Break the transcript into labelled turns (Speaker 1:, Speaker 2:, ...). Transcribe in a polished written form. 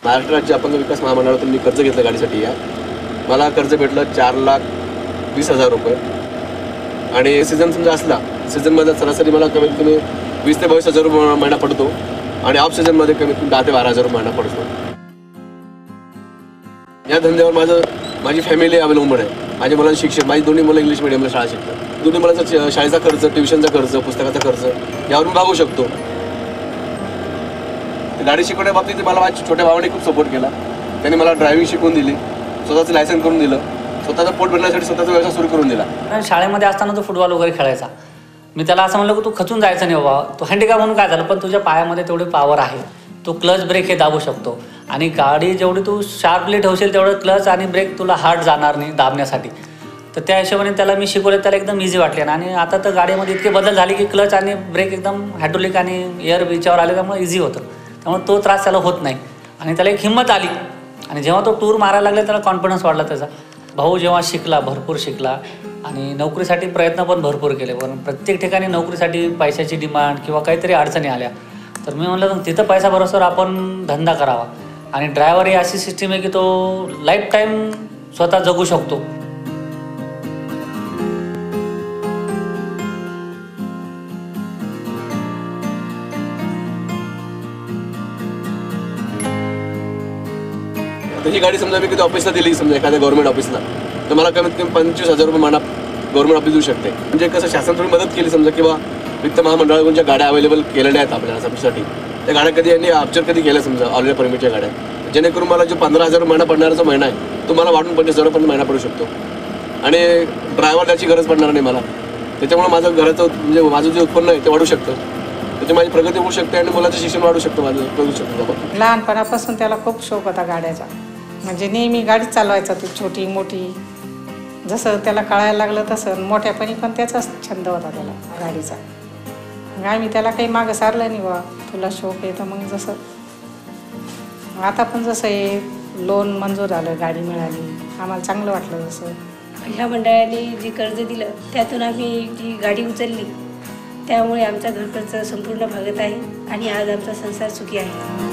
Speaker 1: महाराष्ट्र राज्य अपंग विकास महामंडळातून मी कर्ज घेतलं गाडीसाठी. या मला कर्ज भेटलं 4,20,000 रुपये. आणि सीझन समजा असला, सीझनमध्ये सरासरी मला कमीत कमी 20 ते 22,000 रुपये महिना पडतो आणि ऑफ सीझनमध्ये कमीत कमी 10 ते 12,000 रुपये महिना पडतो. या धंद्यावर माझी फॅमिली अवलंबून आहे. माझ्या मुलांचं शिक्षण, माझी दोन्ही मुलं इंग्लिश मिडियमला शाळा शिकतात. दोन्ही मुलांचा शाळेचा खर्च, ट्युशनचा खर्च, पुस्तकाचा खर्च यावर मी भागू शकतो. गाडी शिकवण्या बाबतीत मला माझ्या छोट्या भावाने खूप सपोर्ट केला. त्यांनी मला ड्रायव्हिंग शिकवून दिली, स्वतःचं लायसन्स करून दिलं, स्वतःचा पोट भरण्यासाठी स्वतःचा व्यवसाय सुरू करून दिला.
Speaker 2: शाळेमध्ये असताना तो फुटबॉल वगैरे खेळायचा. मी त्याला असं म्हणलं की तू खचून जायचं नाही बाबा, तू हँडिकॅप म्हणून काय झालं, पण तुझ्या पायामध्ये तेवढी पॉवर आहे, तू क्लच ब्रेक हे दाबू शकतो. आणि गाडी जेवढी तू शार्पली ठेवशील तेवढं क्लच आणि ब्रेक तुला हार्ड जाणार नाही दाबण्यासाठी. तर त्या हिशोबाने त्याला मी शिकवले, त्याला एकदम इझी वाटले. आणि आता तर गाडीमध्ये इतके बदल झाले की क्लच आणि ब्रेक एकदम हायड्रोलिक आणि एअर बीच्यावर आले, त्यामुळे इझी होतं. त्यामुळे तो त्रास त्याला होत नाही आणि त्याला एक हिंमत आली. आणि जेव्हा तो टूर मारायला लागला त्याला कॉन्फिडन्स वाढला त्याचा. भाऊ जेव्हा शिकला, भरपूर शिकला आणि नोकरीसाठी प्रयत्न पण भरपूर केले. पण प्रत्येक ठिकाणी नोकरीसाठी पैशाची डिमांड किंवा काहीतरी अडचणी आल्या, तर मी म्हणलं तिथं पैसा भरोसावर आपण धंदा करावा. आणि ड्रायव्हर ही अशी सिस्टीम आहे की तो लाईफ टाईम स्वतः जगू शकतो.
Speaker 1: ही गाडी समजा मी किती ऑफिसला दिली, समजा एखाद्या गव्हर्नमेंट ऑफिसला, तर मला कमीत कमी 25,000 रुपये महिना गव्हर्नमेंट ऑफिस देऊ शकते. म्हणजे कसं शासन थोडी मदत केली समजा, किंवा वित्त महामंडळाकडून ज्या गाड्या अवेलेबल केलेल्या आहेत आपल्याला सबसिडीसाठी, त्या गाड्या कधी यांनी ऑब्जर कधी केल्या समजा ऑलरेडी परमिटच्या गाड्या, जेणेकरून मला जो 15,000 महिना पडणारा जो महिना आहे तो मला वाढून 25,000 रुपये महिना पडू शकतो. आणि ड्रायव्हर द्यायची गरज पडणार नाही मला. त्याच्यामुळे माझं घराचं म्हणजे माझं जे उत्पन्न आहे ते वाढू शकतं, त्याची माझी प्रगती होऊ शकते आणि मुलाचं शिक्षण वाढू शकतं, माझं करू शकतो.
Speaker 3: लहानपणापासून त्याला खूप शौक होता गाड्याचा. म्हणजे नेहमी गाडीच चालवायचा तो, छोटी मोठी. जसं त्याला कळायला लागलं तसं मोठ्यापणी पण त्याचाच छंद होता त्याला गाडीचा. मग आम्ही त्याला काही मागं सारलं नाही, बा तुला शौक आहे तर मग जसं आता पण जसं हे लोन मंजूर झालं, गाडी मिळाली, आम्हाला चांगलं वाटलं. जसं
Speaker 4: ह्या मंडळाने जी कर्ज दिलं त्यातून आम्ही जी गाडी उचलली, त्यामुळे आमचा घर खर्च संपूर्ण भागत आहे आणि आज आमचा संसार सुखी आहे.